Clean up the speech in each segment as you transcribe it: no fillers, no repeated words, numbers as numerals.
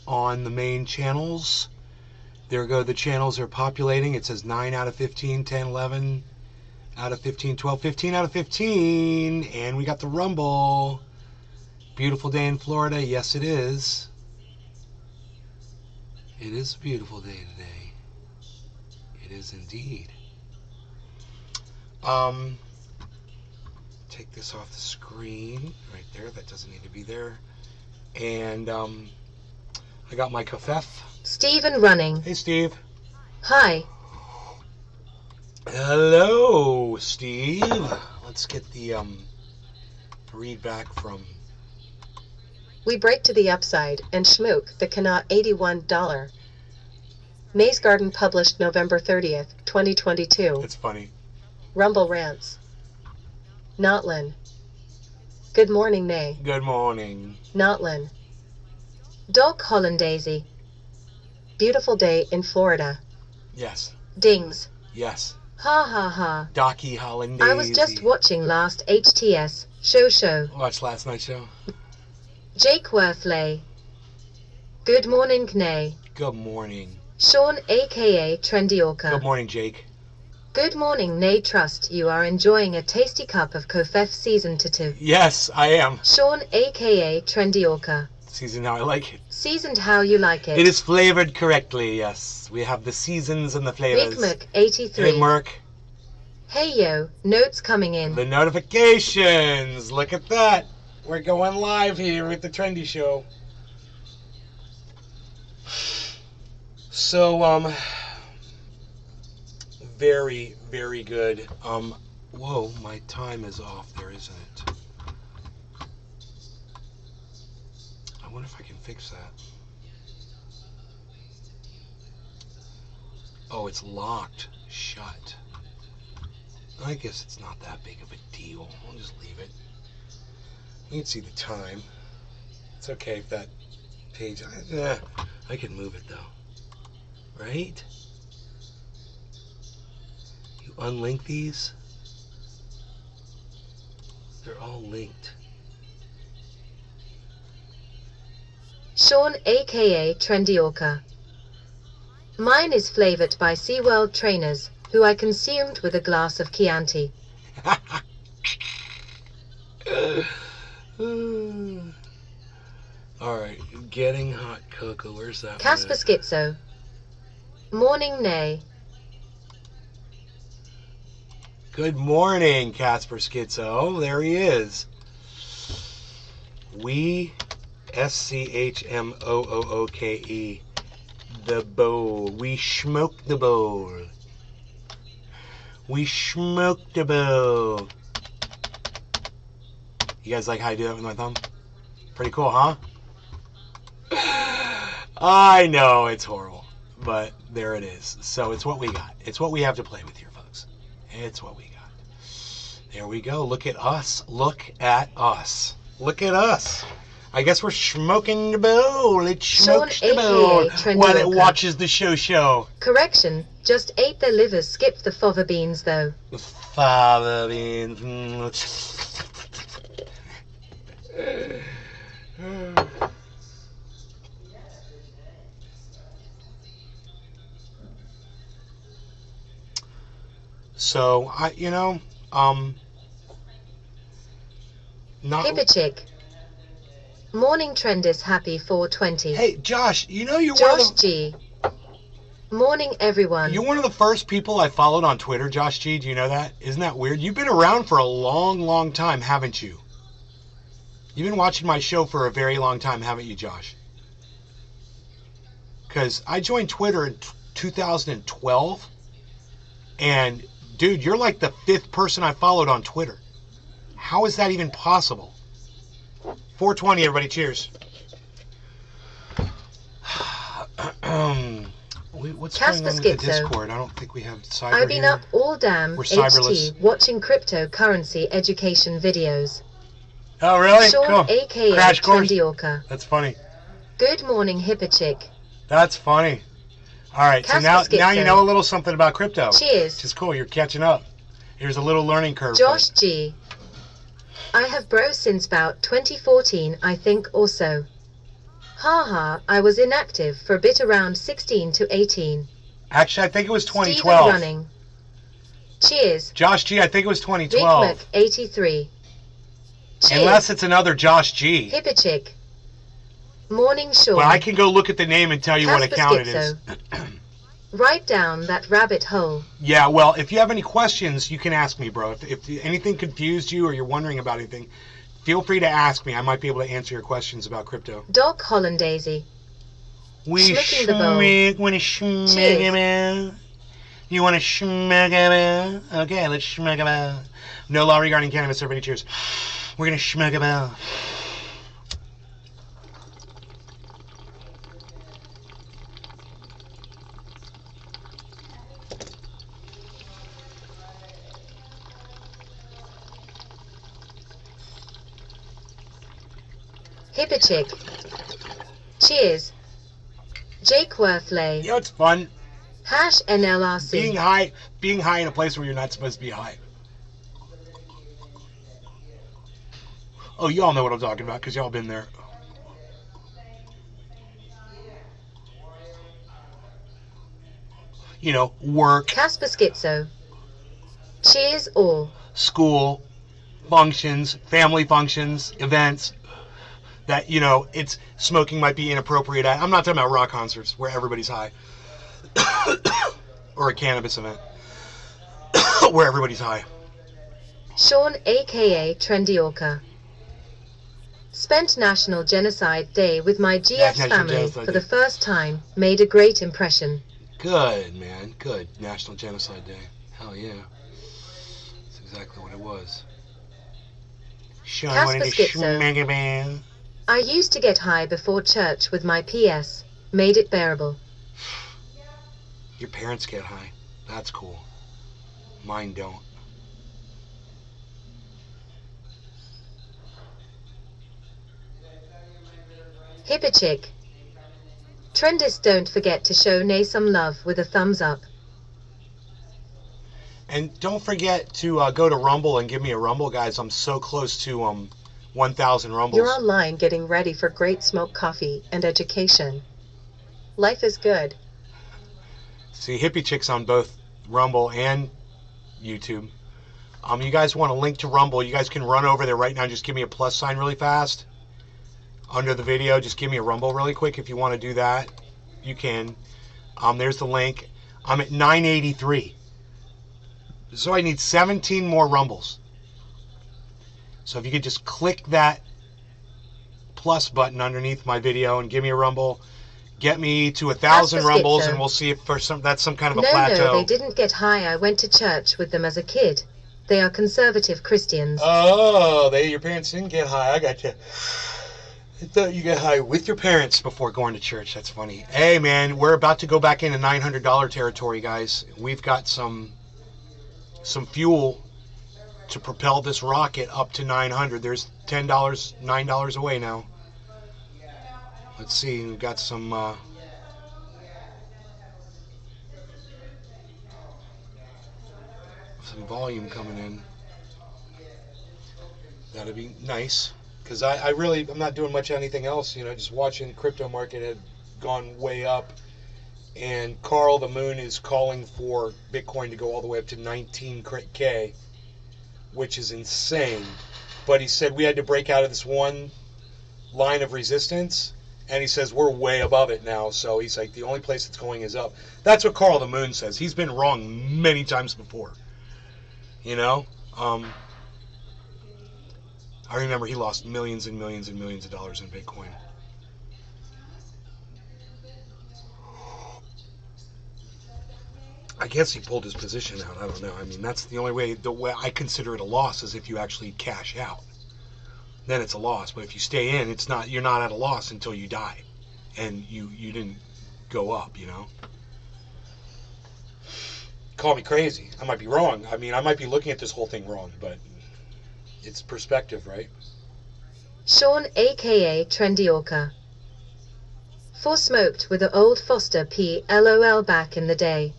on the main channels. There go the channels are populating. It says 9 out of 15, 10, 11 out of 15, 12, 15 out of 15. And we got the Rumble. Beautiful day in Florida. Yes, it is. It is a beautiful day today. It is indeed. Take this off the screen right there. That doesn't need to be there. And I got my kafef. Steven running. Hey, Steve. Hi. Hello, Steve. Let's get the read back from. We break to the upside and Schmooke, the KANAA81. Maze Garden published November 30th, 2022. It's funny. Rumble rants. Notlin. Good morning, Nay. Good morning. Notlin. Dog Hollandaise. Beautiful day in Florida. Yes. Dings. Yes. Ha ha ha. Docky Hollandaise. I was just watching last HTS show. Watched last night's show. Jake Worthley. Good morning, Nay. Good morning. Sean aka Trendiorca. Good morning, Jake. Good morning, Nay. Trust you are enjoying a tasty cup of Kofef seasoned to. Yes, I am. Sean aka Trendiorca. Seasoned how I like it. Seasoned how you like it. It is flavored correctly, yes. We have the seasons and the flavors. Schmooke83. Hey, Merc. Hey yo, notes coming in. The notifications. Look at that. We're going live here with the Trendy Show. So, very, very good. Whoa, my time is off there, isn't it? I wonder if I can fix that. Oh, it's locked shut. I guess it's not that big of a deal. I'll just leave it. You can see the time. It's okay if that page... I can move it though. Right? You unlink these. They're all linked. Sean aka Trendiorca. Mine is flavored by SeaWorld trainers, who I consumed with a glass of Chianti. Alright, getting hot cocoa. Where's that? Casper Schizo. Morning, Nay. Good morning, Casper Schizo. There he is. We, SCHMOOKE, the bowl. We smoke the bowl. We smoke the bowl. You guys like how I do that with my thumb? Pretty cool, huh? I know it's horrible, but there it is. So it's what we got. It's what we have to play with here, folks. It's what we got. There we go. Look at us. Look at us. Look at us. I guess we're smoking the bowl. It smokes the bowl while it watches the show. Correction. Just ate the liver. Skip the fava beans, though. Fava beans. So, not... Hibberchick. Morning trend is happy 420. Hey, Josh, you're Josh one of the... G. Morning, everyone. You're one of the first people I followed on Twitter, Josh G. Do you know that? Isn't that weird? You've been around for a long, long time, haven't you? You've been watching my show for a very long time, haven't you, Josh? Because I joined Twitter in 2012, and, dude, you're like the 5th person I followed on Twitter. How is that even possible? 420, everybody. Cheers. What's going on with the Discord? I don't think we have cyber I've been here. up all damn We're cyberless. HT watching cryptocurrency education videos. Oh, really? Sean, Cool. aka Crash course. Trendiorca. That's funny. Good morning, Hibberchick. That's funny. All right, so now you know a little something about crypto. Cheers. Which is cool. You're catching up. Here's a little learning curve. Josh G. I have bro since about 2014, I think, or so. Haha, I was inactive for a bit around 16 to 18. Actually, I think it was Steven 2012. running. Cheers. Josh G, I think it was 2012. Big 83. Cheers. Unless it's another Josh G. Hipperchick. Morning Sean. But I can go look at the name and tell you what account it is. Write down that rabbit hole. Yeah, well, if you have any questions, you can ask me, bro. If anything confused you or you're wondering about anything, feel free to ask me. I might be able to answer your questions about crypto. Doc Hollandaisy. We Schmooking the bowl. want to schmook. You want to schmook? Okay, let's schmook. No law regarding cannabis. Everybody cheers. We're going to schmook. Hipperchick. Cheers. Jake Worthley. You know, it's fun. Hash NLRC. Being high in a place where you're not supposed to be high. Oh, y'all know what I'm talking about because y'all been there. You know, work, Casper Schizo. Cheers all. school, functions, family functions, events that, you know, it's smoking might be inappropriate at. I'm not talking about rock concerts where everybody's high. Or a cannabis event where everybody's high. Sean aka Trendy Orca. Spent National Genocide Day with my GF family for the first time. Made a great impression. Good, man. Good. National Genocide Day. Hell yeah. That's exactly what it was. Sean wanted to schmeg man. I used to get high before church with my PS. Made it bearable. Your parents get high. That's cool. Mine don't. Hipperchick. Trendists don't forget to show Nay some love with a thumbs up. And don't forget to go to Rumble and give me a Rumble, guys. I'm so close to 1,000 Rumbles. You're online getting ready for great smoke coffee and education. Life is good. See, Hippie Chick's on both Rumble and YouTube. You guys want a link to Rumble, you guys can run over there right now. Just give me a plus sign really fast. Under the video, just give me a Rumble really quick if you want to do that. You can. There's the link. I'm at 983. So I need 17 more Rumbles. So if you could just click that plus button underneath my video and give me a Rumble, get me to 1,000 Rumbles, and we'll see if that's some kind of a plateau. No, they didn't get high. I went to church with them as a kid. They are conservative Christians. Oh, your parents didn't get high. I got you. I thought you got high with your parents before going to church. That's funny. Hey, man, we're about to go back into $900 territory, guys. We've got some fuel to propel this rocket up to 900. There's $10, $9 away now. Let's see. We've got some volume coming in. That'd be nice. Because I'm not doing much anything else, you know, just watching the crypto market had gone way up. And Carl the Moon is calling for Bitcoin to go all the way up to 19K, which is insane. But he said we had to break out of this one line of resistance, and he says we're way above it now. So he's like, the only place it's going is up. That's what Carl the Moon says. He's been wrong many times before. You know? I remember he lost millions and millions and millions of dollars in Bitcoin. I guess he pulled his position out. I don't know. I mean, that's the only way. The way I consider it a loss is if you actually cash out. Then it's a loss. But if you stay in, it's not. You're not at a loss until you die, and you didn't go up. You know. Call me crazy. I might be wrong. I mean, I might be looking at this whole thing wrong, but it's perspective, right? Sean aka Trendy Orca. Smoked with the old Foster P. LOL back in the day.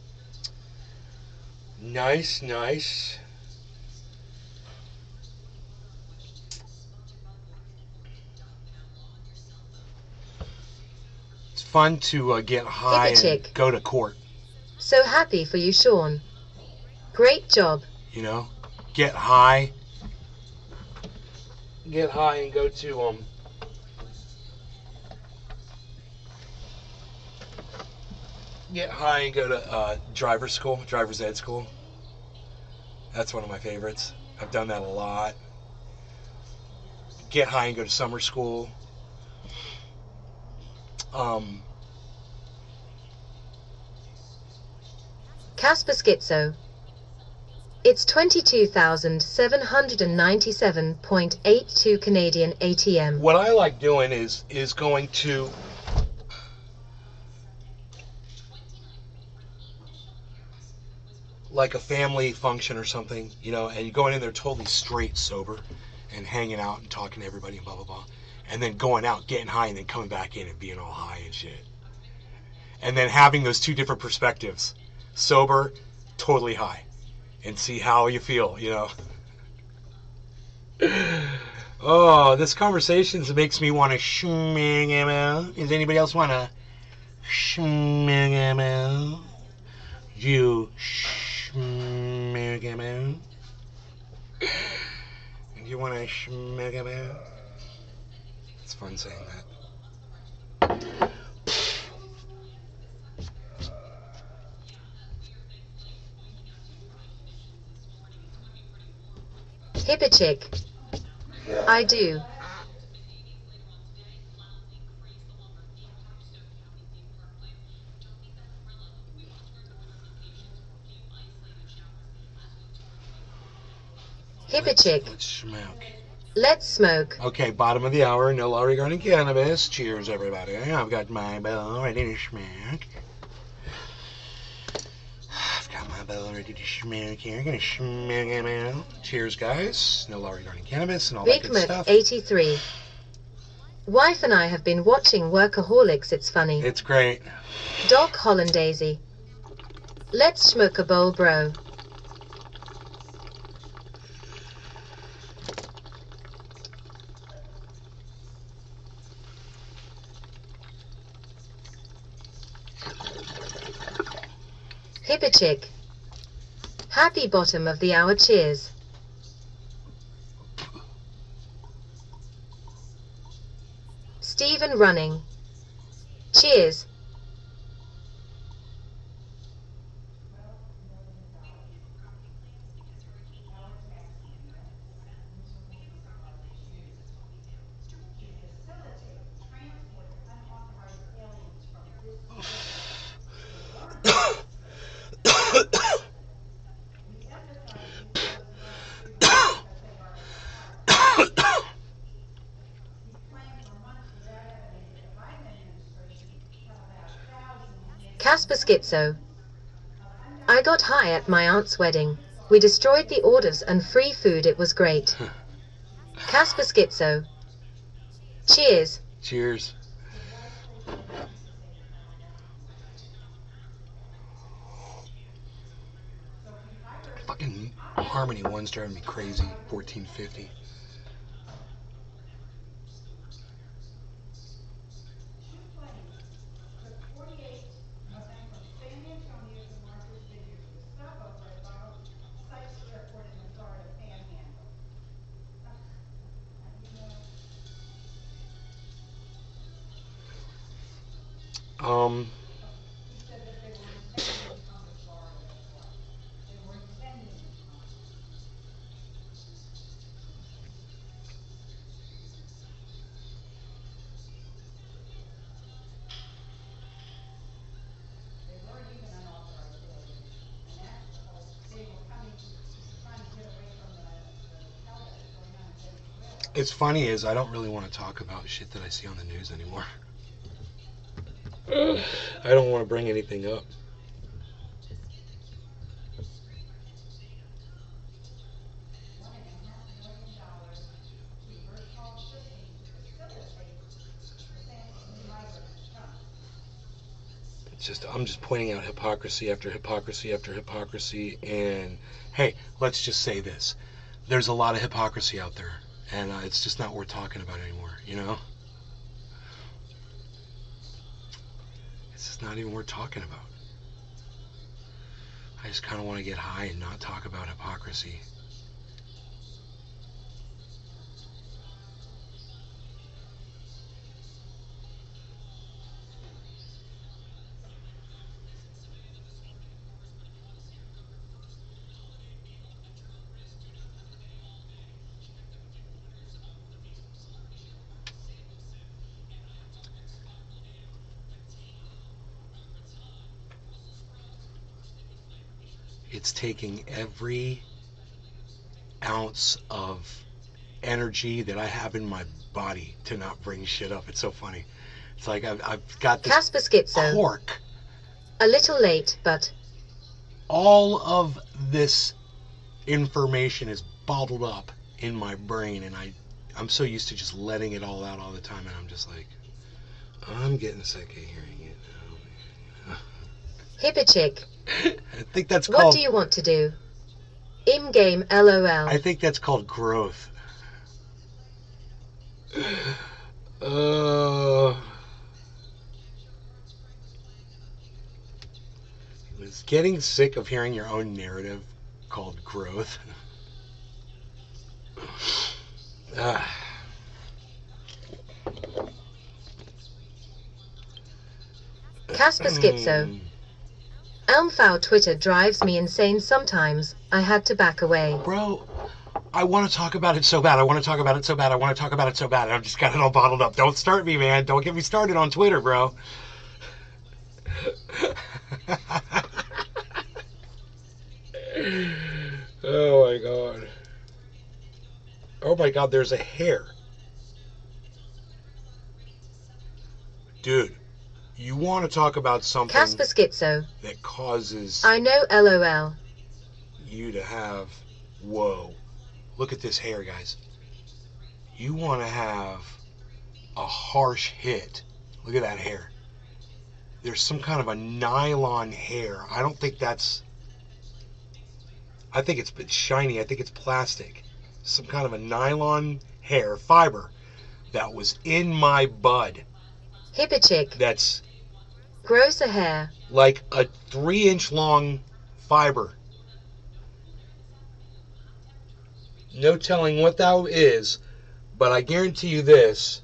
Nice, nice. fun to get high and go to court. So happy for you, Sean. Great job. You know, get high and go to driver's ed school. That's one of my favorites. I've done that a lot. Get high and go to summer school. Casper Schizo. It's 22,797.82 Canadian ATM. What I like doing is going to like a family function or something, you know, and you going in there totally straight sober and hanging out and talking to everybody and blah, blah, blah. And then going out, getting high, and then coming back in and being all high and shit. And then having those two different perspectives. Sober, totally high. And see how you feel, you know. Oh, this conversation makes me want to schmookeabooowwl. Does anybody else want to schmookeabooowwl? You schmookeabooowwl? Do you want to schmookeabooowwl? It's fun saying that. Hipperchick. I do. Hipperchick. Let's smoke. Let's smoke. Okay, bottom of the hour, no law regarding cannabis. Cheers, everybody. I've got my bowl ready to smoke. I've got my bowl ready to smoke here. I'm gonna smoke them out. Cheers, guys. No law regarding cannabis and all that good stuff. 83. Wife and I have been watching Workaholics. It's funny. It's great. Doc Hollandaisy. Let's smoke a bowl, bro. Hipperchick. Happy bottom of the hour. Cheers. Stephen running. Cheers. Casper Schizo. I got high at my aunt's wedding. We destroyed the orders and free food. It was great. Casper Schizo. Cheers. Cheers. Fucking Harmony 1's driving me crazy. 1450. It's funny is I don't really want to talk about shit that I see on the news anymore. I don't want to bring anything up. I'm just pointing out hypocrisy after hypocrisy after hypocrisy, and hey, let's just say this. There's a lot of hypocrisy out there, and it's just not worth talking about anymore, you know? It's not even worth talking about. I just kind of want to get high and not talk about hypocrisy. It's taking every ounce of energy that I have in my body to not bring shit up. It's so funny. It's like I've got this Casper Schizo. cork. A little late, but All of this information is bottled up in my brain, and I'm so used to just letting it all out all the time, and I'm just like, I'm getting sick of hearing it now. Hippichick. I think that's What called. do you want to do? In-game LOL. I think that's called growth. Is getting sick of hearing your own narrative called growth? Casper Schizo. Elmfowl Twitter drives me insane sometimes. I had to back away. Bro, I want to talk about it so bad. I want to talk about it so bad. I want to talk about it so bad. I've just got it all bottled up. Don't start me, man. Don't get me started on Twitter, bro. Oh my god. Oh my god, there's a hair. Dude, you want to talk about something Casper Schizo. that causes I know LOL. you to have, whoa, look at this hair, guys. You want to have a harsh hit. Look at that hair. There's some kind of a nylon hair. I don't think that's, I think it's shiny. I think it's plastic. Some kind of a nylon hair fiber that was in my bud. Hippichick. That's Grosser hair. like a 3-inch long fiber. No telling what that is, but I guarantee you this.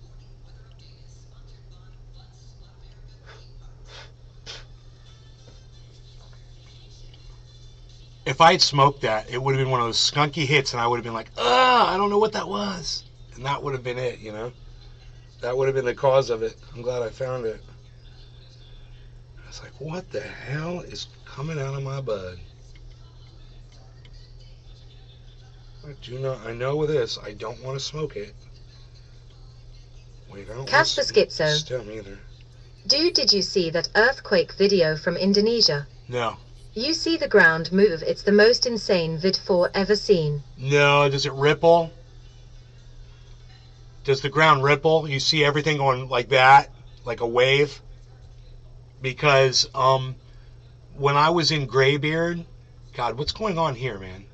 If I had smoked that, it would have been one of those skunky hits, and I would have been like, I don't know what that was. And that would have been it, you know? That would have been the cause of it. I'm glad I found it. I was like, what the hell is coming out of my bud? I know this. I don't want to smoke it. Wait, I don't Casper want to Schizo. stem either. Dude, did you see that earthquake video from Indonesia? No. You see the ground move. It's the most insane vid 4 ever seen. No, does it ripple? Does the ground ripple? You see everything going like that? Like a wave? Because when I was in Graybeard, God, what's going on here, man?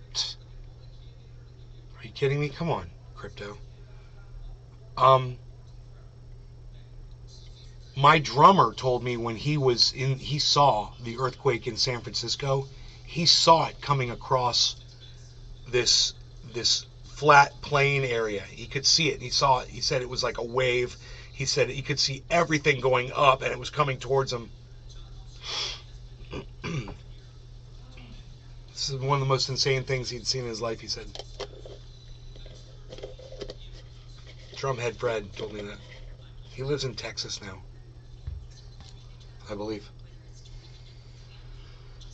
Are you kidding me? Come on, crypto. My drummer told me when he saw the earthquake in San Francisco, he saw it coming across this flat plain area. He could see it. He saw it. He said it was like a wave. He said he could see everything going up and it was coming towards him. This is one of the most insane things he'd seen in his life, he said. Drumhead Fred told me that. He lives in Texas now, I believe.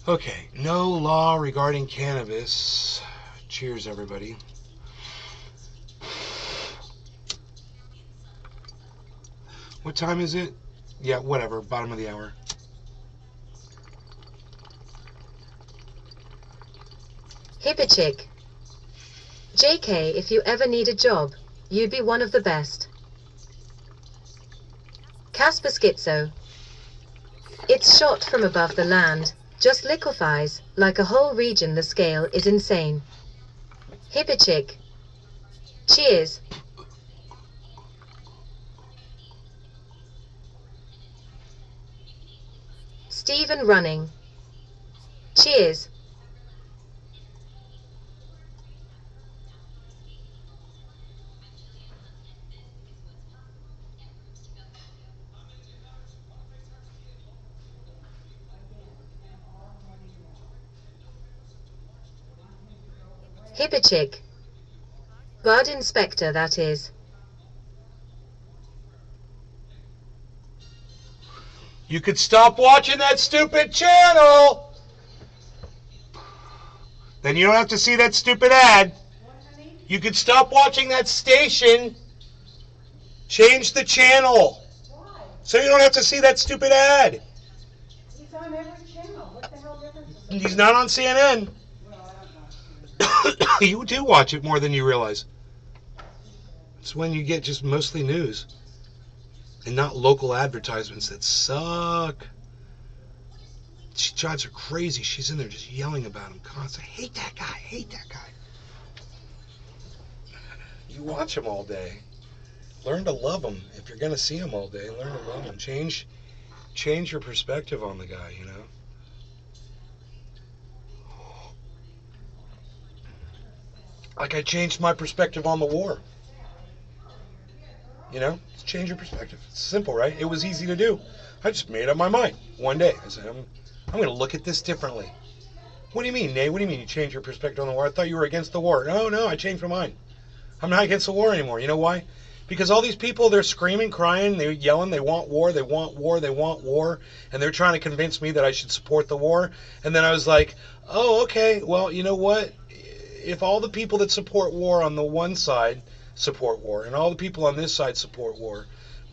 Okay, no law regarding cannabis. Cheers, everybody. What time is it? Yeah, whatever, bottom of the hour. Hippichick. JK, if you ever need a job, you'd be one of the best. Casper Schizo. It's shot from above the land, just liquefies, like a whole region. The scale is insane. Hippichick. Cheers. Stephen running. Cheers. Hipperchick. Bird inspector, that is. You could stop watching that stupid channel. Then you don't have to see that stupid ad. You could stop watching that station. Change the channel. Why? So you don't have to see that stupid ad. He's on every channel. What the hell difference is it? He's not on CNN. Well, I don't know. You do watch it more than you realize. It's when you get just mostly news and not local advertisements that suck. She drives her crazy. She's in there just yelling about him constantly. Hate that guy. Hate that guy. You watch him all day. Learn to love him. If you're going to see him all day, learn to love him. Change your perspective on the guy, you know? Like I changed my perspective on the war. You know? Change your perspective. It's simple, right? It was easy to do. I just made up my mind one day. I said, I'm going to look at this differently. What do you mean, Nate? What do you mean you changed your perspective on the war? I thought you were against the war. No, I changed my mind. I'm not against the war anymore. You know why? Because all these people, they're screaming, crying, they're yelling, they want war, they want war, they want war, and they're trying to convince me that I should support the war. And then I was like, oh, okay, well, you know what? If all the people that support war on the one side support war, and all the people on this side support war,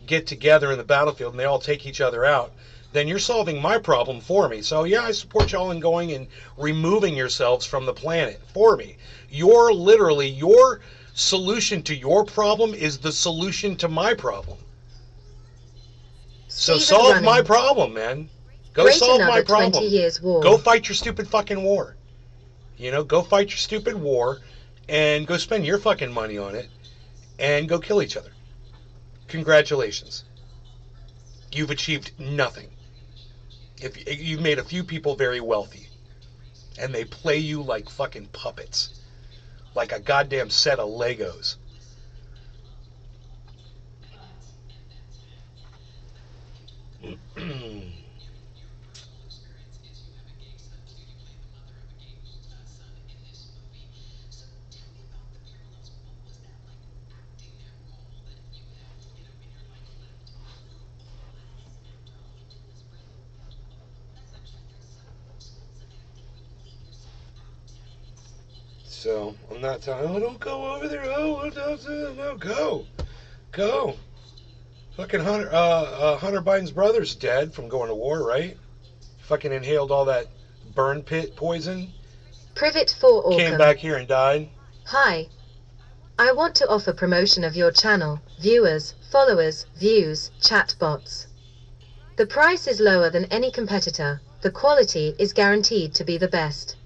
get together in the battlefield and they all take each other out, then you're solving my problem for me. So yeah, I support y'all in going and removing yourselves from the planet for me. Your solution to your problem is the solution to my problem. So Stephen solve running. my problem, man. Go Great solve my another problem. 20 years war. Go fight your stupid fucking war. You know, go fight your stupid war and go spend your fucking money on it and go kill each other. Congratulations. You've achieved nothing. If you've made a few people very wealthy and they play you like fucking puppets. Like a goddamn set of Legos. So, I'm not telling, oh, don't go over there, oh, no, go. Fucking Hunter Biden's brother's dead from going to war, right? Fucking inhaled all that burn pit poison, Privet for Orcam. came back here and died. Hi. I want to offer promotion of your channel, viewers, followers, views, chatbots. The price is lower than any competitor. The quality is guaranteed to be the best.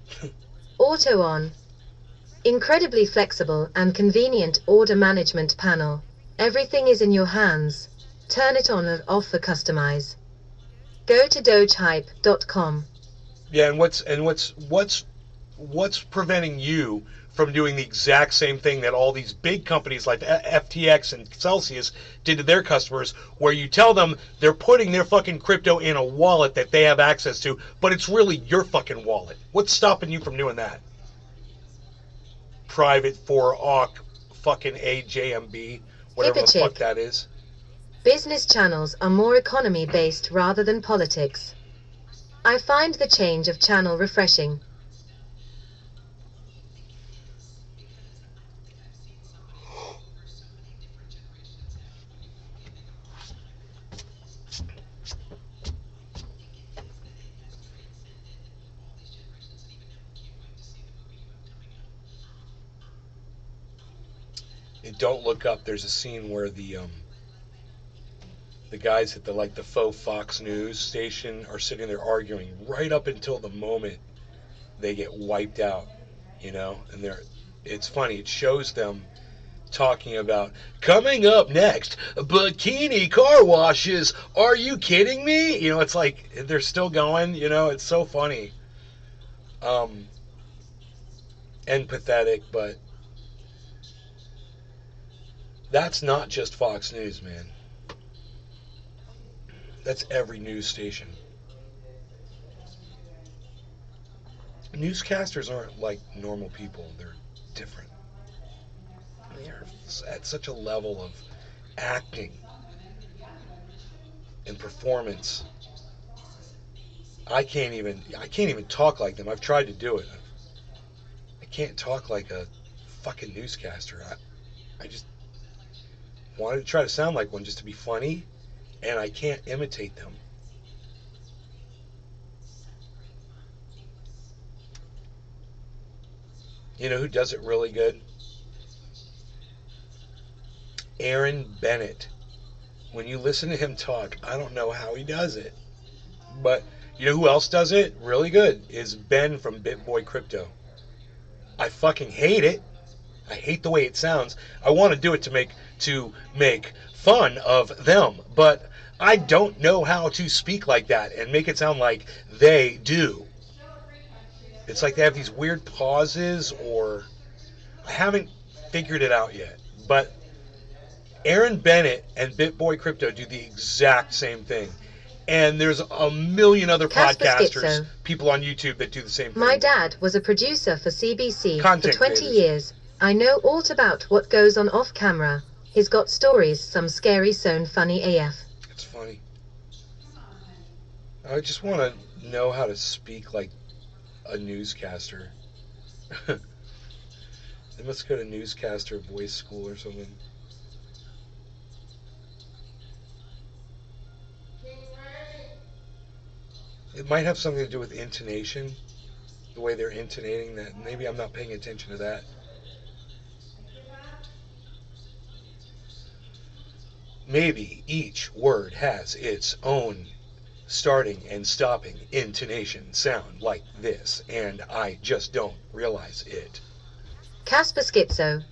Auto on. Incredibly flexible and convenient order management panel. Everything is in your hands. Turn it on and off for customize. Go to dogehype.com. Yeah, and what's preventing you from doing the exact same thing that all these big companies like FTX and Celsius did to their customers, where you tell them they're putting their fucking crypto in a wallet that they have access to, but it's really your fucking wallet? What's stopping you from doing that? Private for AUK fucking AJMB, whatever the fuck that is. Business channels are more economy based rather than politics. I find the change of channel refreshing. And Don't Look Up, there's a scene where the guys at the faux Fox News station are sitting there arguing right up until the moment they get wiped out, you know. And it's funny. It shows them talking about coming up next, bikini car washes. Are you kidding me? You know, it's like they're still going. You know, it's so funny, and pathetic. But that's not just Fox News, man. That's every news station. Newscasters aren't like normal people. They're different. They're at such a level of acting and performance. I can't even talk like them. I've tried to do it. I can't talk like a fucking newscaster. I just wanted to try to sound like one just to be funny, and I can't imitate them. You know who does it really good? Aaron Bennett. When you listen to him talk, I don't know how he does it. But you know who else does it really good? Is Ben from BitBoy Crypto. I fucking hate it. I hate the way it sounds. I want to do it to make fun of them, but I don't know how to speak like that and make it sound like they do. It's like they have these weird pauses, or I haven't figured it out yet. But Aaron Bennett and BitBoy Crypto do the exact same thing. And there's a million other podcasters, people on YouTube that do the same thing. My dad was a producer for CBC Content for 20 creators. years. I know all about what goes on off camera. He's got stories, some scary, some funny AF. It's funny. I just want to know how to speak like a newscaster. They must go to newscaster voice school or something. It might have something to do with intonation, the way they're intonating that. Maybe I'm not paying attention to that. Maybe each word has its own starting and stopping intonation sound like this, and I just don't realize it. Casper Schizo.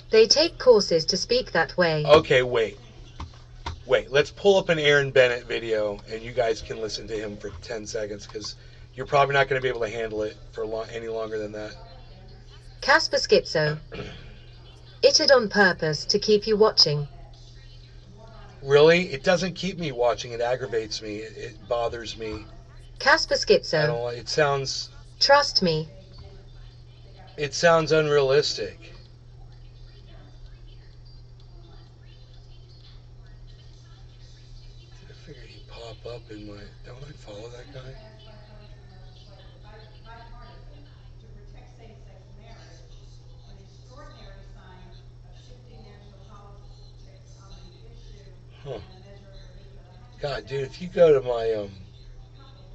They take courses to speak that way. Okay, wait, let's pull up an Aaron Bennett video, and you guys can listen to him for 10 seconds, because you're probably not going to be able to handle it for any longer than that. Casper Schizo. Itted on purpose to keep you watching. Really? It doesn't keep me watching. It aggravates me. It bothers me. Casper I Schizo. don't like it. Sounds... Trust me. It sounds unrealistic. I figured he'd pop up in my... Don't I follow that guy? To protect same-sex marriage, an extraordinary sign of shifting national politics on the issue, Huh. and a measure of relief for the God, dude, if you go to my couples,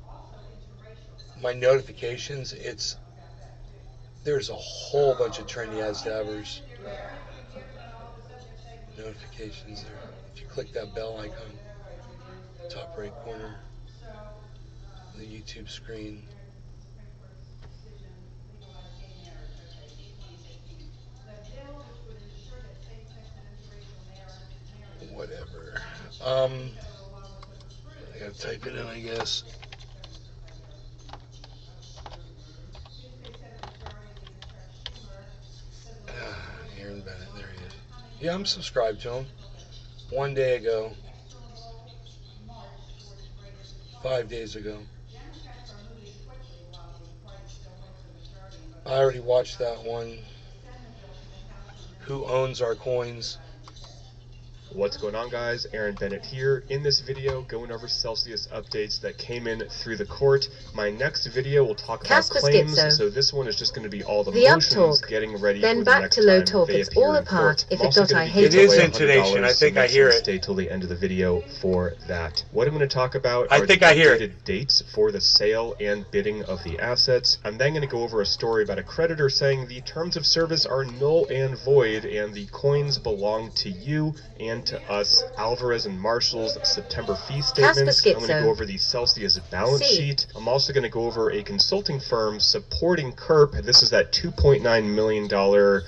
also interracial my notifications, there's a whole bunch of trendy ass dabbers. Notifications there. If you click that bell icon, top right corner, the YouTube screen. Whatever. I gotta type it in, I guess. Aaron Bennett, there he is. Yeah, I'm subscribed to him. 1 day ago. 5 days ago. I already watched that one. Who owns our coins? What's going on, guys? Aaron Bennett here. In this video, going over Celsius updates that came in through the court. My next video will talk about Casper claims, Schizo. so this one is just going to be all the The up motions talk. getting ready Then for back the next to low time talk. they It's appear all in apart. court. If I'm it also dot, gonna I be hate giving it. away It is intonation. $100, I think so I make hear sure to it. stay till the end of the video for that. What I'm going to talk about I are think the I hear updated dates for the sale and bidding of the assets. I'm then going to go over a story about a creditor saying the terms of service are null and void and the coins belong to you and into us Alvarez and Marshall's September fee statements. I'm going to go over the Celsius balance sheet. I'm also going to go over a consulting firm supporting KERP. This is that $2.9 million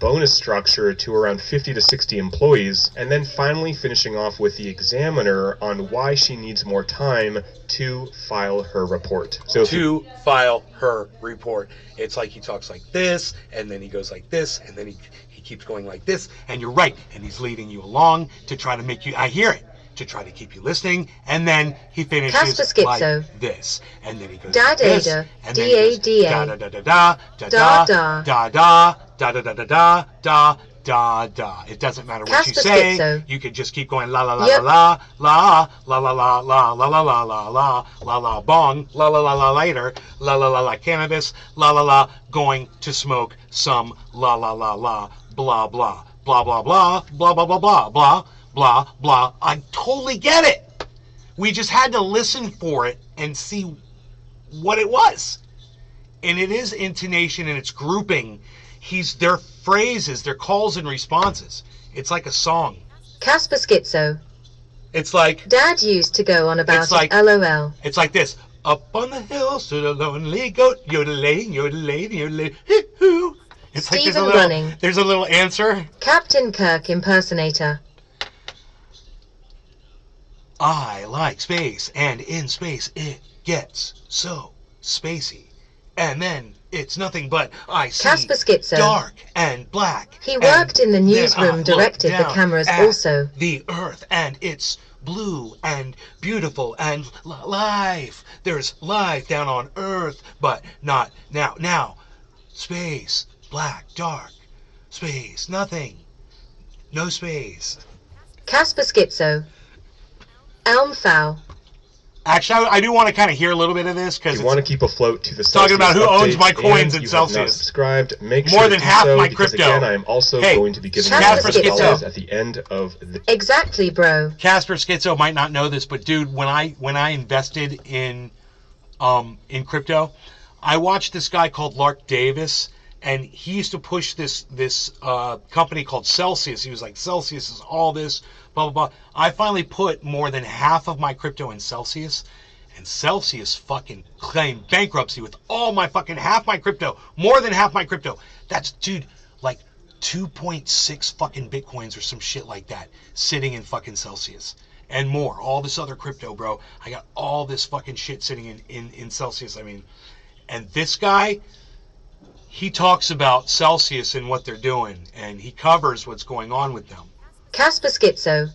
bonus structure to around 50 to 60 employees. And then finally finishing off with the examiner on why she needs more time to file her report. So to file her report. It's like he talks like this, and then he goes like this, and then he keeps going like this, and you're right, and he's leading you along to try to make you, I hear it, to try to keep you listening, and then he finishes like this, and then he goes like this, and then he goes da da da da da da da da da da da da da da da da da. It doesn't matter what you say. You could just keep going la la la la la la la la la la la la la la la la la bong la la la la later la la la la cannabis la la la going to smoke some la la la la blah blah blah blah blah blah blah blah blah blah blah blah. I totally get it. We just had to listen for it and see what it was. And it is intonation and it's grouping. Their phrases, their calls and responses. It's like a song. Casper Schizo. It's like Dad used to go on about it, LOL. It's like this. Up on the hill stood a lonely goat, yodeling, yodeling, yodeling, hoo-hoo. It's like there's a little answer. Captain Kirk impersonator. I like space, and in space it gets so spacey. And then it's nothing but I see Casper Schizo. Dark and black. He worked in the newsroom, directed the cameras also. The earth, and it's blue and beautiful and life. There's life down on earth, but not now. Now, space, black, dark, space, nothing. No space. Casper Schizo. Elm foul. Actually, I do want to kind of hear a little bit of this because you want to keep afloat to the talking about who owns my coins in Celsius. Not subscribed, make more sure than to half so, my because crypto. Again, I am also going to be giving you $100 at the end of the. Exactly, bro. Casper Schizo might not know this, but dude, when I invested in crypto, I watched this guy called Lark Davis, and he used to push this company called Celsius. He was like, Celsius is all this, blah, blah, blah. I finally put more than half of my crypto in Celsius, and Celsius fucking claimed bankruptcy with all my fucking half my crypto, more than half my crypto. That's, dude, like 2.6 fucking Bitcoins or some shit like that sitting in fucking Celsius. And more, all this other crypto, bro. I got all this fucking shit sitting in Celsius. I mean, and this guy, he talks about Celsius and what they're doing, and he covers what's going on with them. Casper Schizo.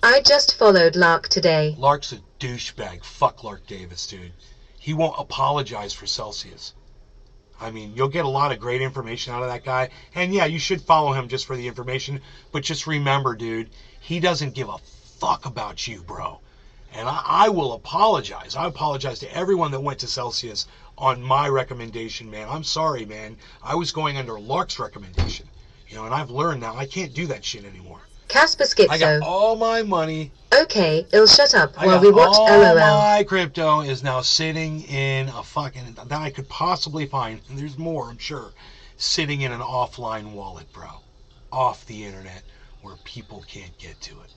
I just followed Lark today. Lark's a douchebag. Fuck Lark Davis, dude. He won't apologize for Celsius. I mean, you'll get a lot of great information out of that guy. And yeah, you should follow him just for the information. But just remember, dude, he doesn't give a fuck about you, bro. And I will apologize. I apologize to everyone that went to Celsius on my recommendation, man. I'm sorry, man. I was going under Lark's recommendation. You know, and I've learned now I can't do that shit anymore. Casper Schizo. I got all my money. Okay, it'll shut up while we watch LOL. All my crypto is now sitting in a fucking, that I could possibly find, and there's more, I'm sure, sitting in an offline wallet, bro. Off the internet where people can't get to it.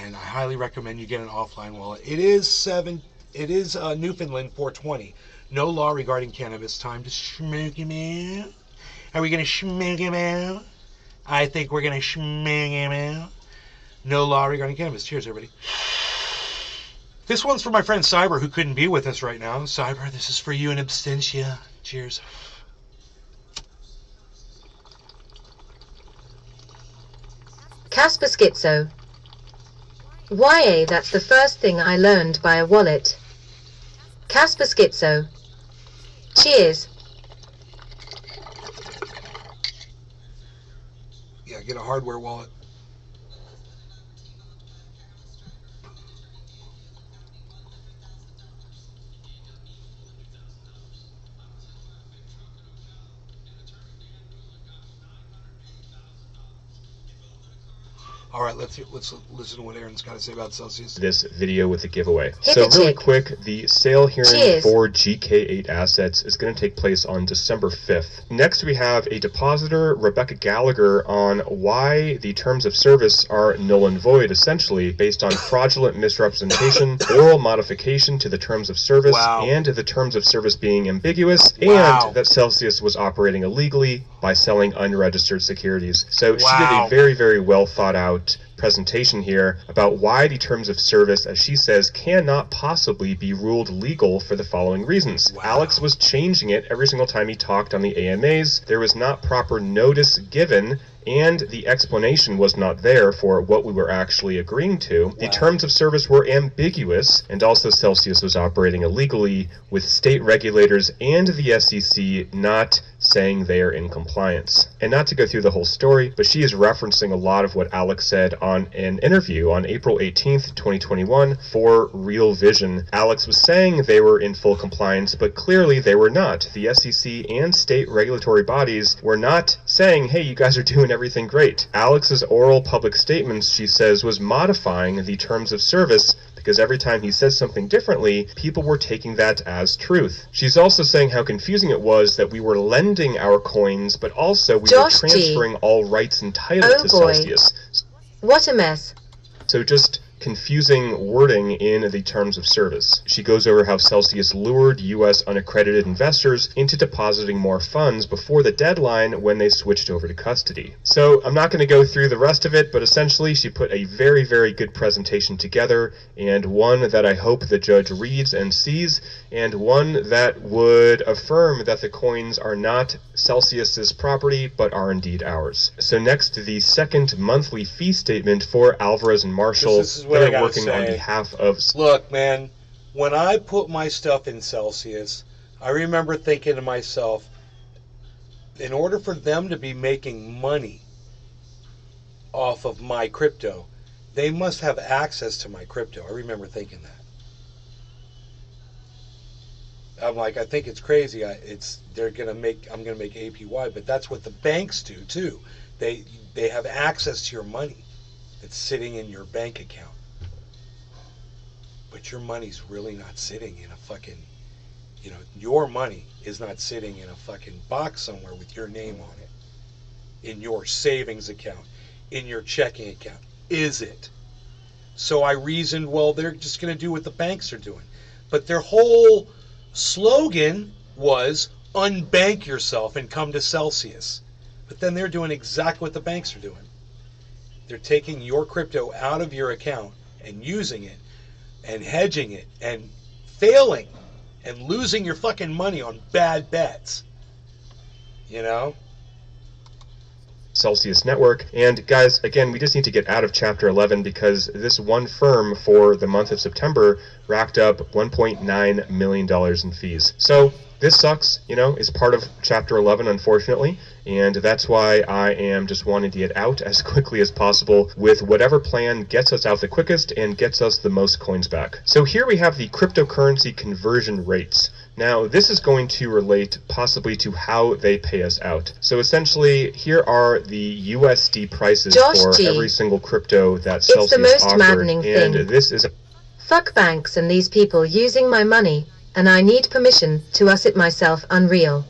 And I highly recommend you get an offline wallet. It is Newfoundland 420. No law regarding cannabis. Time to smoke him out. Are we going to smoke him out? I think we're going to smoke him out. No law regarding cannabis. Cheers, everybody. This one's for my friend Cyber, who couldn't be with us right now. Cyber, this is for you in absentia. Cheers. Casper Schizo. YA, that's the first thing I learned by a wallet. Casper Schizo. Cheers. Yeah, get a hardware wallet. All right, let's listen to what Aaron's got to say about Celsius. This video with the giveaway. So really quick, the sale hearing for GK8 assets is going to take place on December 5th. Next, we have a depositor, Rebecca Gallagher, on why the terms of service are null and void, essentially based on fraudulent misrepresentation, oral modification to the terms of service, and the terms of service being ambiguous, and that Celsius was operating illegally by selling unregistered securities. So she did a very, very well thought out presentation here about why the terms of service, as she says, cannot possibly be ruled legal for the following reasons. Alex was changing it every single time he talked on the AMAs. There was not proper notice given, and the explanation was not there for what we were actually agreeing to. The terms of service were ambiguous, and also Celsius was operating illegally, with state regulators and the SEC not saying they are in compliance. And not to go through the whole story, but she is referencing a lot of what Alex said on an interview on April 18th, 2021 for Real Vision. Alex was saying they were in full compliance, but clearly they were not. The SEC and state regulatory bodies were not saying, hey, you guys are doing everything great. Alex's oral public statements, she says, was modifying the terms of service because every time he said something differently, people were taking that as truth. She's also saying how confusing it was that we were lending our coins, but also we were transferring all rights and title to Celsius. What a mess. So just confusing wording in the terms of service. She goes over how Celsius lured U.S. unaccredited investors into depositing more funds before the deadline when they switched over to custody. So I'm not going to go through the rest of it, but essentially she put a very, very good presentation together, and one that I hope the judge reads and sees, and one that would affirm that the coins are not Celsius's property, but are indeed ours. So next, the second monthly fee statement for Alvarez and Marshall. They're working on behalf of... Look, man, when I put my stuff in Celsius, I remember thinking to myself, in order for them to be making money off of my crypto, they must have access to my crypto. I remember thinking that. I'm like, I think it's crazy. I'm gonna make APY, but that's what the banks do too. They have access to your money that's sitting in your bank account. But your money's really not sitting in a fucking, your money is not sitting in a fucking box somewhere with your name on it. In your savings account, in your checking account. Is it? So I reasoned, well, they're just going to do what the banks are doing. But their whole slogan was, unbank yourself and come to Celsius. But then they're doing exactly what the banks are doing. They're taking your crypto out of your account and using it and hedging it and failing and losing your fucking money on bad bets. Celsius network. And guys, again, we just need to get out of Chapter 11 because this one firm for the month of September racked up $1.9 million in fees. So this sucks, is part of Chapter 11, unfortunately, and that's why I am just wanting to get out as quickly as possible with whatever plan gets us out the quickest and gets us the most coins back. So here we have the cryptocurrency conversion rates. Now, this is going to relate possibly to how they pay us out. So essentially, here are the USD prices for every single crypto that Celsius offered. It's the most maddening thing. This is Fuck banks and these people using my money, and I need permission to us it myself. Unreal.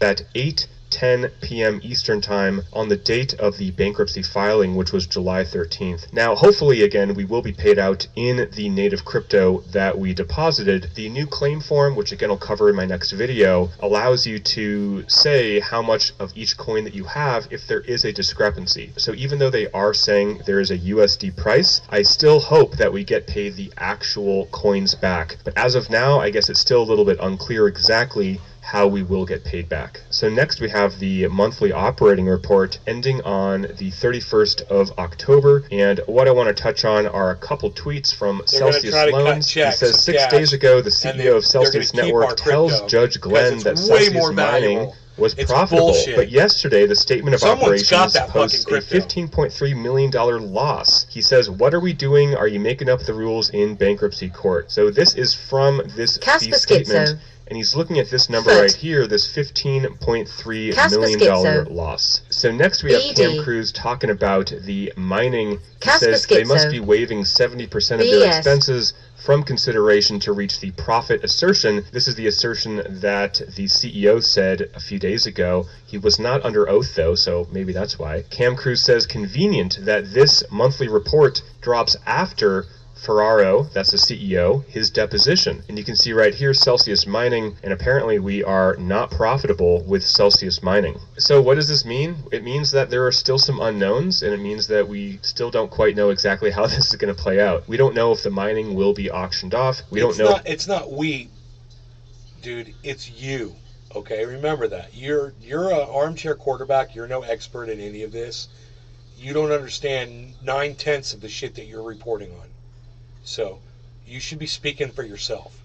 At 8:10 p.m. Eastern Time on the date of the bankruptcy filing, which was July 13th. Now, hopefully, again, we will be paid out in the native crypto that we deposited. The new claim form, which again I'll cover in my next video, allows you to say how much of each coin that you have if there is a discrepancy. So even though they are saying there is a USD price, I still hope that we get paid the actual coins back. But as of now, I guess it's still a little bit unclear exactly how we will get paid back. So next we have the monthly operating report ending on the 31st of October, and what I want to touch on are a couple tweets from Celsius Loans. He says 6 days ago the CEO of Celsius Network tells Judge Glenn that Celsius Mining was It's profitable. bullshit. But yesterday, the statement of Someone's got operations that posts a fucking crypto. $15.3 million loss. He says, "What are we doing? Are you making up the rules in bankruptcy court?" So this is from this fee statement. And he's looking at this number right here, this $15.3 million loss. So next we have Cam Cruz talking about the mining. He says they must be waiving 70% of their expenses from consideration to reach the profit assertion. This is the assertion that the CEO said a few days ago. He was not under oath though, so maybe that's why. Cam Cruz says convenient that this monthly report drops after Ferraro, that's the CEO, his deposition. And you can see right here Celsius Mining, and apparently we are not profitable with Celsius Mining. So what does this mean? It means that there are still some unknowns, and it means that we still don't quite know exactly how this is going to play out. We don't know if the mining will be auctioned off. We don't know. It's not we, dude. It's you. Okay, remember that. You're an armchair quarterback. You're no expert in any of this. You don't understand 9/10 of the shit that you're reporting on. So, you should be speaking for yourself.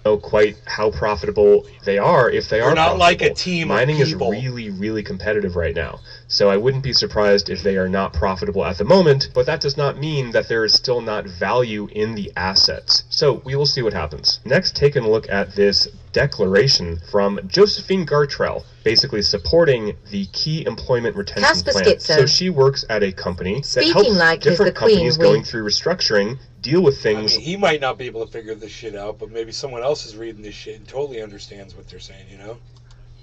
Know quite how profitable they are if they are not profitable. Like a team Mining of people. is really, really competitive right now. So I wouldn't be surprised if they are not profitable at the moment, but that does not mean that there is still not value in the assets. So we will see what happens. Next, taking a look at this declaration from Josephine Gartrell, basically supporting the key employment retention plan. So she works at a company that helps different companies going through restructuring deal with things. I mean, he might not be able to figure this shit out, but maybe someone else is reading this shit and totally understands what they're saying, you know?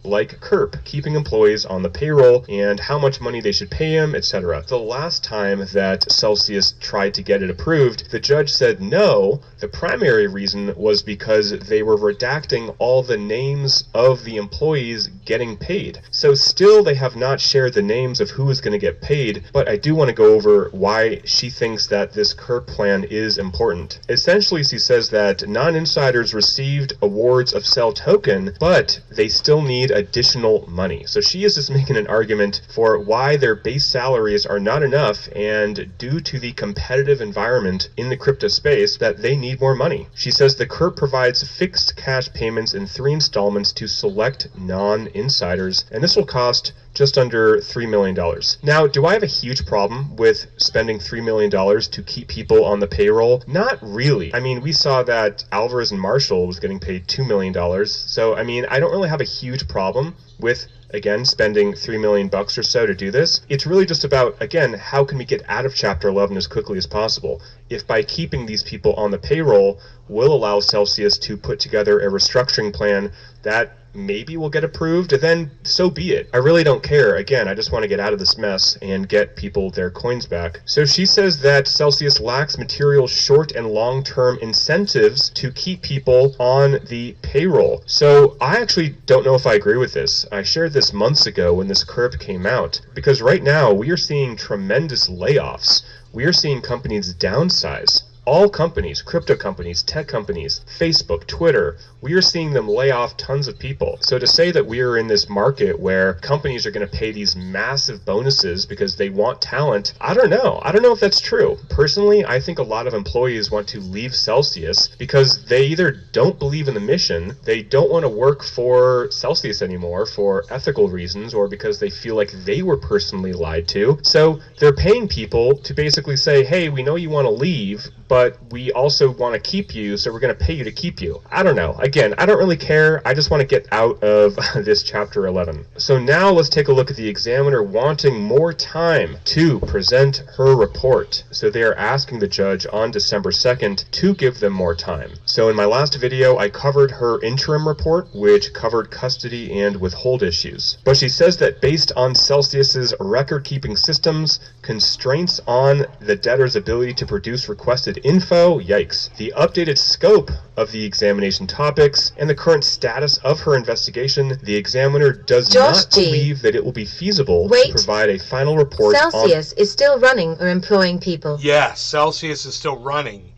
Like KERP, keeping employees on the payroll and how much money they should pay them, etc. The last time that Celsius tried to get it approved, the judge said no. The primary reason was because they were redacting all the names of the employees getting paid. So still they have not shared the names of who is going to get paid, but I do want to go over why she thinks that this KERP plan is important. Essentially, she says that non-insiders received awards of sell token, but they still need additional money. So she is just making an argument for why their base salaries are not enough, and due to the competitive environment in the crypto space, that they need more money. She says the KERP provides fixed cash payments in 3 installments to select non-insiders, and this will cost just under $3 million. Now, do I have a huge problem with spending $3 million to keep people on the payroll? Not really. I mean, we saw that Alvarez and Marshall was getting paid $2 million. So, I mean, I don't really have a huge problem with, again, spending $3 million or so to do this. It's really just about, again, how can we get out of Chapter 11 as quickly as possible? If by keeping these people on the payroll will allow Celsius to put together a restructuring plan that maybe will get approved, then so be it. I really don't care. Again, I just want to get out of this mess and get people their coins back. So she says that Celsius lacks material short and long-term incentives to keep people on the payroll. So I actually don't know if I agree with this. I shared this months ago when this KERP came out, because right now we are seeing tremendous layoffs. We are seeing companies downsize. All companies, crypto companies, tech companies, Facebook, Twitter, we are seeing them lay off tons of people. So to say that we are in this market where companies are going to pay these massive bonuses because they want talent, I don't know. I don't know if that's true. Personally, I think a lot of employees want to leave Celsius because they either don't believe in the mission, they don't want to work for Celsius anymore for ethical reasons, or because they feel like they were personally lied to. So they're paying people to basically say, hey, we know you want to leave, but we also want to keep you, so we're going to pay you to keep you. I don't know. Again, I don't really care. I just want to get out of this Chapter 11. So now let's take a look at the examiner wanting more time to present her report. So they are asking the judge on December 2nd to give them more time. So in my last video, I covered her interim report, which covered custody and withhold issues. But she says that based on Celsius's record-keeping systems, constraints on the debtor's ability to produce requested info, yikes, the updated scope of the examination topics, and the current status of her investigation, the examiner does not believe that it will be feasible to provide a final report. Celsius is still running or employing people. Yes, Celsius is still running,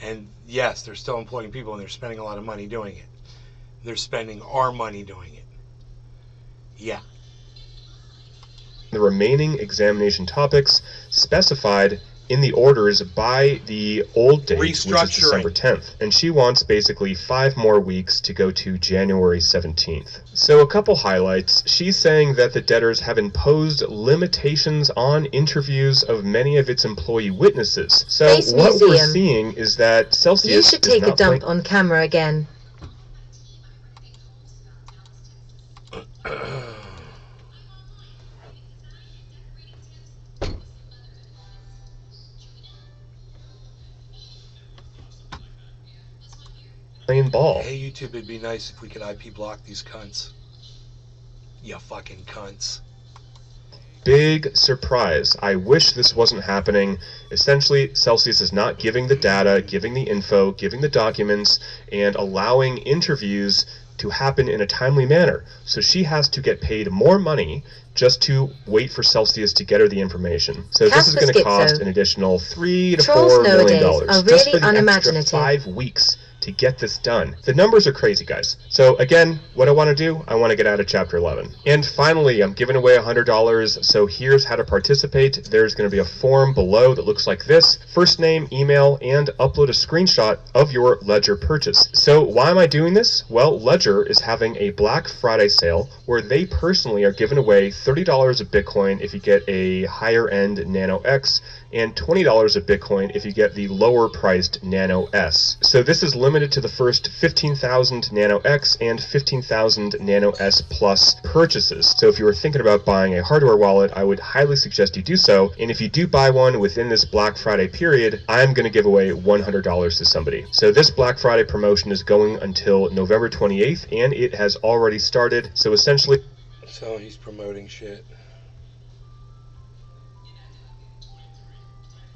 and yes, they're still employing people, and they're spending a lot of money doing it. They're spending our money doing it. Yeah. The remaining examination topics specified in the orders by the old date, which is Restructuring. December 10th. And she wants basically 5 more weeks to go to January 17th. So a couple highlights. She's saying that the debtors have imposed limitations on interviews of many of its employee witnesses. So Face what we're Museum. seeing is that Celsius You should take is a not dump on camera again. playing ball. Hey YouTube, it'd be nice if we could IP block these cunts. You fucking cunts. Big surprise. I wish this wasn't happening. Essentially, Celsius is not giving the data, giving the info, giving the documents, and allowing interviews to happen in a timely manner. So she has to get paid more money just to wait for Celsius to get her the information. So this is going to cost an additional $3 to $4 million just for the extra 5 weeks to get this done. The numbers are crazy, guys. So again, what I want to do, I want to get out of Chapter 11. And finally, I'm giving away $100, so here's how to participate. There's going to be a form below that looks like this. First name, email, and upload a screenshot of your Ledger purchase. So why am I doing this? Well, Ledger is having a Black Friday sale where they personally are giving away $30 of Bitcoin if you get a higher end Nano X, and $20 of Bitcoin if you get the lower priced Nano S. So this is limited to the first 15,000 Nano X and 15,000 Nano S Plus purchases. So if you were thinking about buying a hardware wallet, I would highly suggest you do so. And if you do buy one within this Black Friday period, I'm going to give away $100 to somebody. So this Black Friday promotion is going until November 28th, and it has already started. So essentially... So he's promoting shit.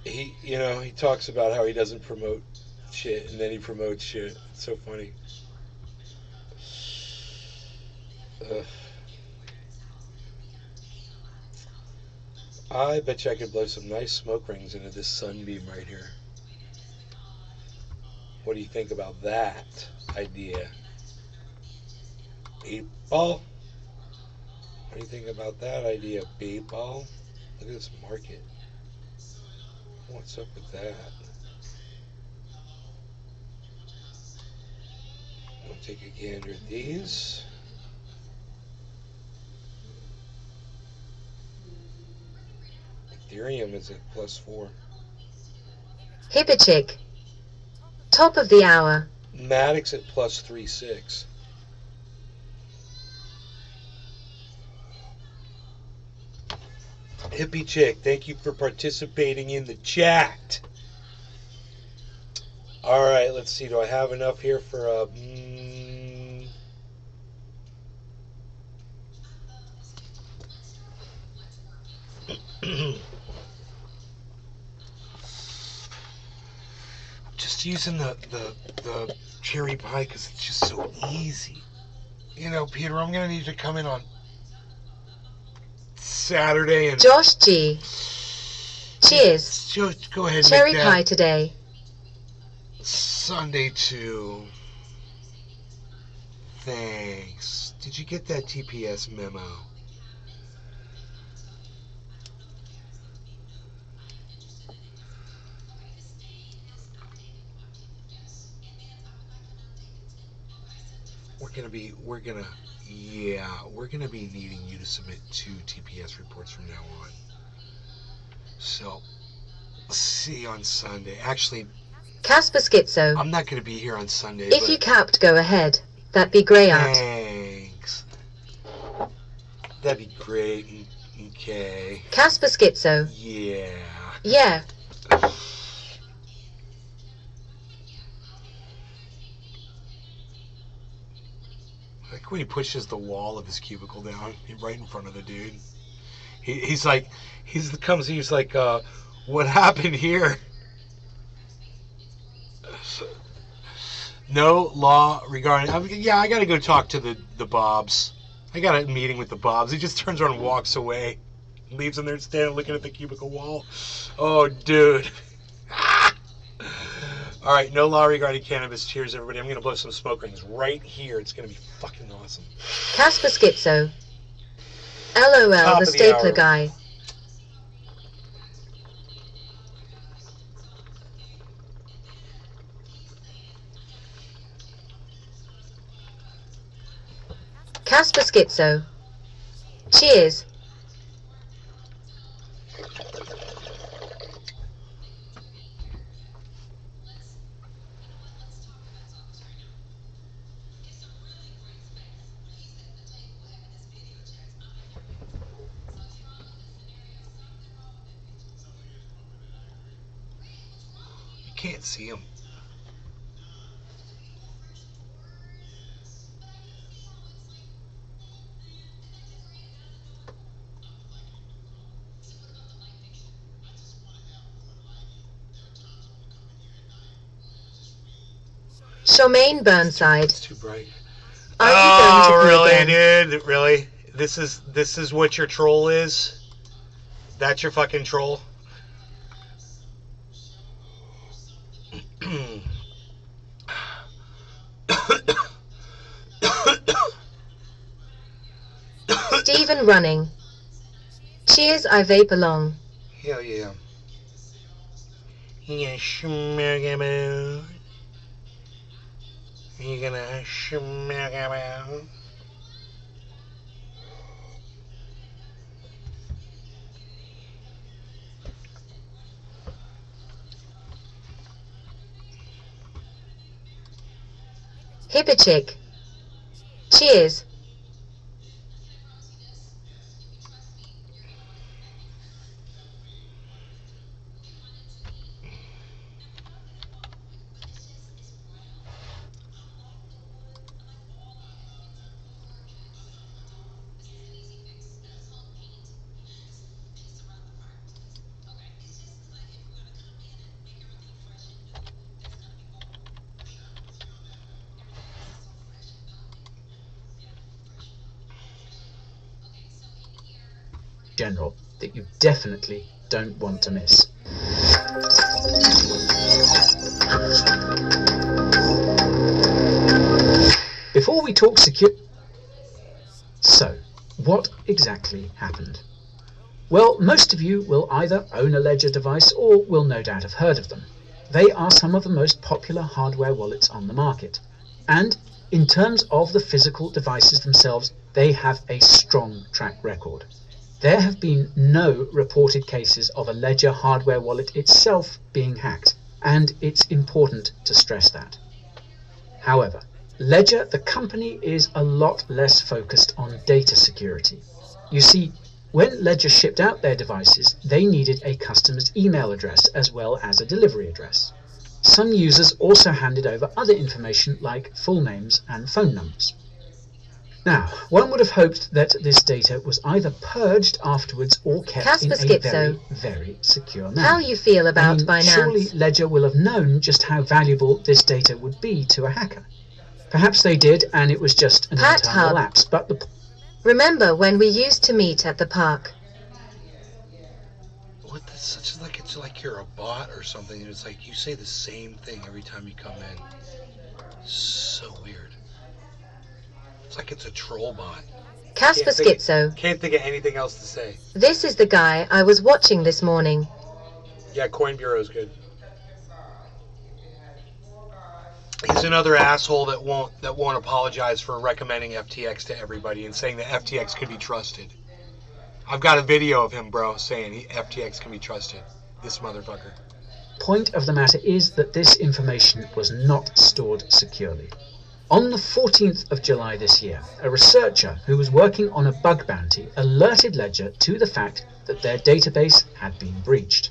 He talks about how he doesn't promote shit, and then he promotes shit. It's so funny. I bet you I could blow some nice smoke rings into this sunbeam right here. What do you think about that idea? 8-ball? What do you think about that idea, 8-ball? Look at this market. What's up with that? I'll take a gander at these. Ethereum is at +4. Hippichick. Top of the hour. Matic's at +3.6. Hippie Chick, thank you for participating in the chat. All right, let's see. Do I have enough here for a... just using the cherry pie because it's just so easy. Peter, I'm going to need you to come in on Saturday and... Josh G. Cheers. Just go ahead and cherry make that pie today. Sunday too. Thanks. Did you get that TPS memo? We're gonna be needing you to submit 2 TPS reports from now on. So, see you on Sunday. Actually, Casper Schizo. I'm not gonna be here on Sunday. If you capped, go ahead. That'd be great. Thanks. That'd be great. Okay. Casper Schizo. Yeah. Yeah. Like when he pushes the wall of his cubicle down right in front of the dude. He's like, what happened here? No law regarding... I gotta go talk to the Bobs. I got a meeting with the Bobs. He just turns around and walks away. Leaves him there standing looking at the cubicle wall. Oh, dude. Alright, no law regarding cannabis. Cheers, everybody. I'm gonna blow some smoke rings right here. It's gonna be fucking awesome. Casper Schizo. LOL, the stapler guy. Casper Schizo. Cheers. You can't see him. Charmaine Burnside. It's too bright. Are you going to pee really, again? dude? Really? This is what your troll is? That's your fucking troll? Stephen running. Cheers, I vape along. Hell yeah. You gonna schmookaboo? You gonna schmookaboo? Hipperchick. Cheers. General that you definitely don't want to miss. Before we talk So, what exactly happened? Well, most of you will either own a Ledger device or will no doubt have heard of them. They are some of the most popular hardware wallets on the market. And in terms of the physical devices themselves, they have a strong track record. There have been no reported cases of a Ledger hardware wallet itself being hacked, and it's important to stress that. However, Ledger, the company, is a lot less focused on data security. You see, when Ledger shipped out their devices, they needed a customer's email address as well as a delivery address. Some users also handed over other information like full names and phone numbers. Now, one would have hoped that this data was either purged afterwards or kept in a very, very secure manner. How you feel about Binance? Surely Ledger will have known just how valuable this data would be to a hacker. Perhaps they did, and it was just an internal lapse, but remember when we used to meet at the park? What? It's like you're a bot or something. It's like you say the same thing every time you come in. So weird. It's like it's a troll bot. Casper Schizo. Can't think of anything else to say. This is the guy I was watching this morning. Yeah, Coin Bureau's good. He's another asshole that won't apologize for recommending FTX to everybody and saying that FTX can be trusted. I've got a video of him, bro, saying FTX can be trusted. This motherfucker. Point of the matter is that this information was not stored securely. On the 14th of July this year, a researcher who was working on a bug bounty alerted Ledger to the fact that their database had been breached.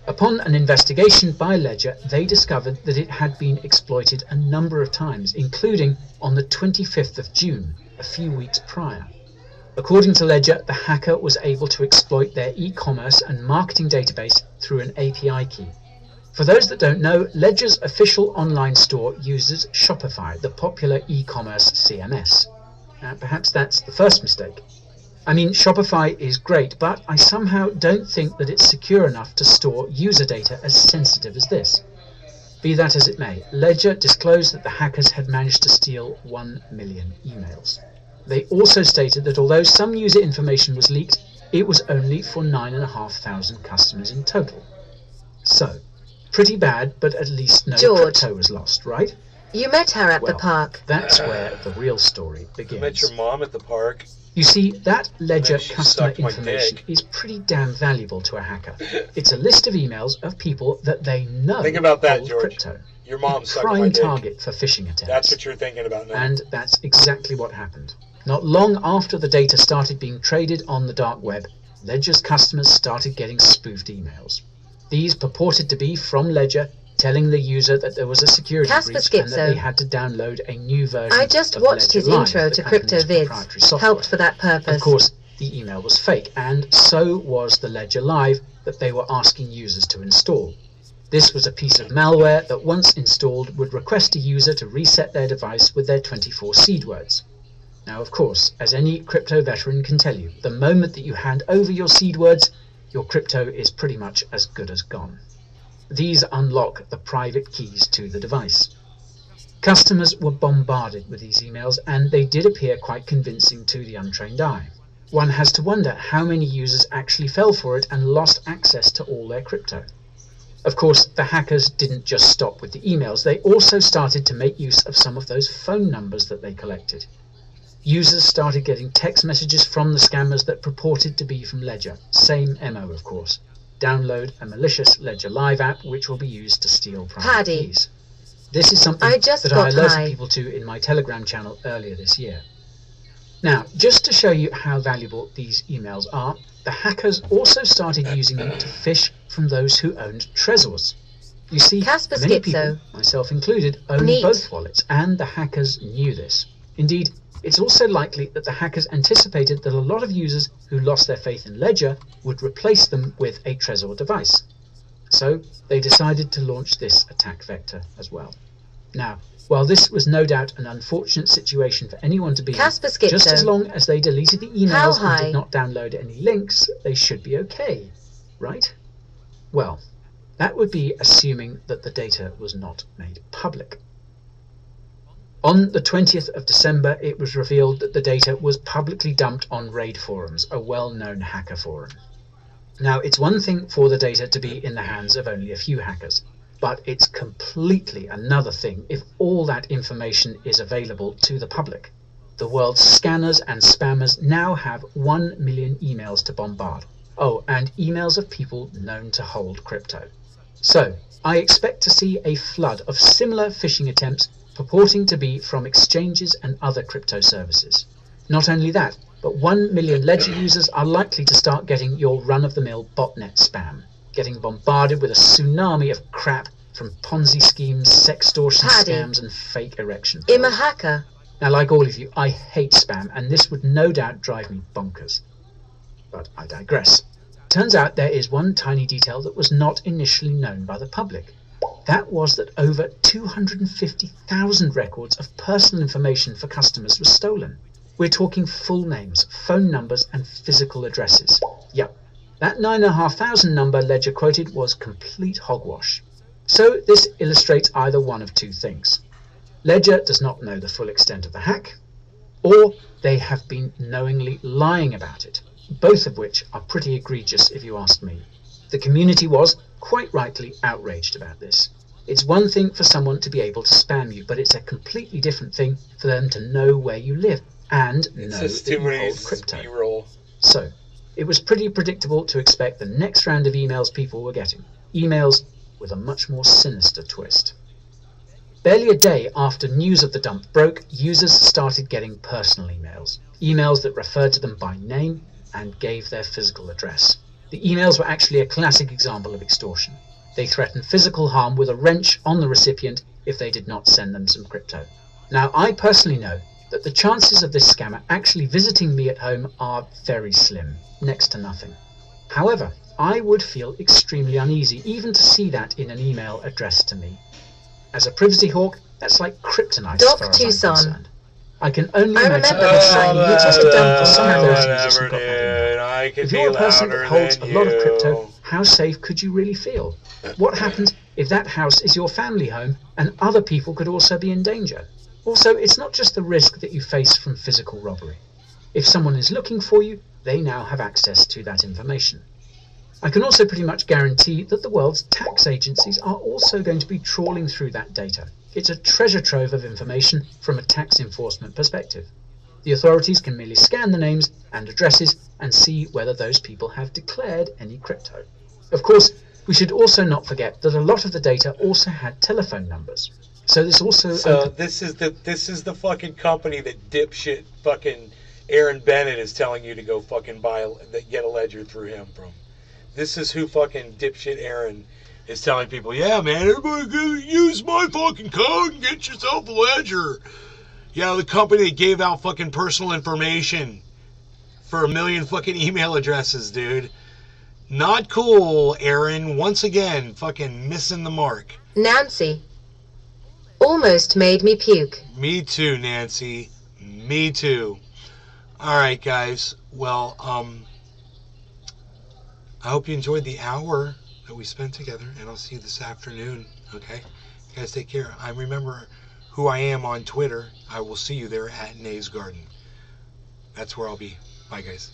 Upon an investigation by Ledger, they discovered that it had been exploited a number of times, including on the 25th of June, a few weeks prior. According to Ledger, the hacker was able to exploit their e-commerce and marketing database through an API key. For those that don't know, Ledger's official online store uses Shopify, the popular e-commerce CMS. Perhaps that's the first mistake. I mean, Shopify is great, but I somehow don't think that it's secure enough to store user data as sensitive as this. Be that as it may, Ledger disclosed that the hackers had managed to steal 1 million emails. They also stated that although some user information was leaked, it was only for 9,500 customers in total. So, pretty bad, but at least no crypto was lost, right? You met her at the Well, park. that's where the real story begins. I met your mom at the park. You see, that ledger She customer sucked my information dick. is pretty damn valuable to a hacker. It's a list of emails of people that they know Think about that, hold George. crypto. Your mom A sucked my prime dick. target for phishing attempts. That's what you're thinking about now. And that's exactly what happened. Not long after the data started being traded on the dark web, Ledger's customers started getting spoofed emails. These purported to be from Ledger, telling the user that there was a security breach and that they had to download a new version. I just of watched Ledger his Live, intro the to company's CryptoVids. proprietary software. Helped for that purpose. Of course, the email was fake, and so was the Ledger Live that they were asking users to install. This was a piece of malware that, once installed, would request a user to reset their device with their 24 seed words. Now, of course, as any crypto veteran can tell you, the moment that you hand over your seed words, your crypto is pretty much as good as gone. These unlock the private keys to the device. Customers were bombarded with these emails, and they did appear quite convincing to the untrained eye. One has to wonder how many users actually fell for it and lost access to all their crypto. Of course, the hackers didn't just stop with the emails, they also started to make use of some of those phone numbers that they collected. Users started getting text messages from the scammers that purported to be from Ledger. Same MO, of course. Download a malicious Ledger Live app which will be used to steal private keys. This is something that I alerted people to in my Telegram channel earlier this year. Now, just to show you how valuable these emails are, the hackers also started using them to phish from those who owned Trezors. You see, many people, myself included, own both wallets, and the hackers knew this. Indeed, it's also likely that the hackers anticipated that a lot of users who lost their faith in Ledger would replace them with a Trezor device. So they decided to launch this attack vector as well. Now, while this was no doubt an unfortunate situation for anyone to be in, just as long as they deleted the emails and did not download any links, they should be okay, right? Well, that would be assuming that the data was not made public. On the 20th of December, it was revealed that the data was publicly dumped on Raid Forums, a well-known hacker forum. Now, it's one thing for the data to be in the hands of only a few hackers, but it's completely another thing if all that information is available to the public. The world's scanners and spammers now have 1 million emails to bombard. Oh, and emails of people known to hold crypto. So, I expect to see a flood of similar phishing attempts purporting to be from exchanges and other crypto services. Not only that, but 1 million Ledger users are likely to start getting your run-of-the-mill botnet spam, getting bombarded with a tsunami of crap from Ponzi schemes, sextortion scams, and fake erection. I'm a hacker. Now, like all of you, I hate spam, and this would no doubt drive me bonkers. But I digress. Turns out there is one tiny detail that was not initially known by the public. That was that over 250,000 records of personal information for customers were stolen. We're talking full names, phone numbers, and physical addresses. Yep, that 9,500 number Ledger quoted was complete hogwash. So this illustrates either one of two things. Ledger does not know the full extent of the hack, or they have been knowingly lying about it, both of which are pretty egregious if you ask me. The community was, quite rightly, outraged about this. It's one thing for someone to be able to spam you, but it's a completely different thing for them to know where you live and know that you hold crypto. So, it was pretty predictable to expect the next round of emails people were getting. Emails with a much more sinister twist. Barely a day after news of the dump broke, users started getting personal emails. Emails that referred to them by name and gave their physical address. The emails were actually a classic example of extortion. They threatened physical harm with a wrench on the recipient if they did not send them some crypto. Now, I personally know that the chances of this scammer actually visiting me at home are very slim, next to nothing. However, I would feel extremely uneasy even to see that in an email addressed to me. As a privacy hawk, that's like kryptonite as far as I'm concerned. I can only imagine the shocking you took it down for some of those users who got that email. If you're a person that holds a lot of crypto, how safe could you really feel? What happens if that house is your family home and other people could also be in danger? Also, it's not just the risk that you face from physical robbery. If someone is looking for you, they now have access to that information. I can also pretty much guarantee that the world's tax agencies are also going to be trawling through that data. It's a treasure trove of information from a tax enforcement perspective. The authorities can merely scan the names and addresses and see whether those people have declared any crypto. Of course, we should also not forget that a lot of the data also had telephone numbers. So this is the fucking company that dipshit fucking Aaron Bennett is telling you to go fucking get a ledger through him from. This is who fucking dipshit Aaron is telling people, yeah, man, everybody go use my fucking code and get yourself a ledger. Yeah, the company that gave out fucking personal information for 1 million fucking email addresses, dude. Not cool, Aaron. Once again, fucking missing the mark. Nancy. Almost made me puke. Me too, Nancy. Me too. Alright, guys. Well, I hope you enjoyed the hour that we spent together, and I'll see you this afternoon, okay? You guys take care. I remember who I am on Twitter. I will see you there at Nays Garden. That's where I'll be. Bye, guys.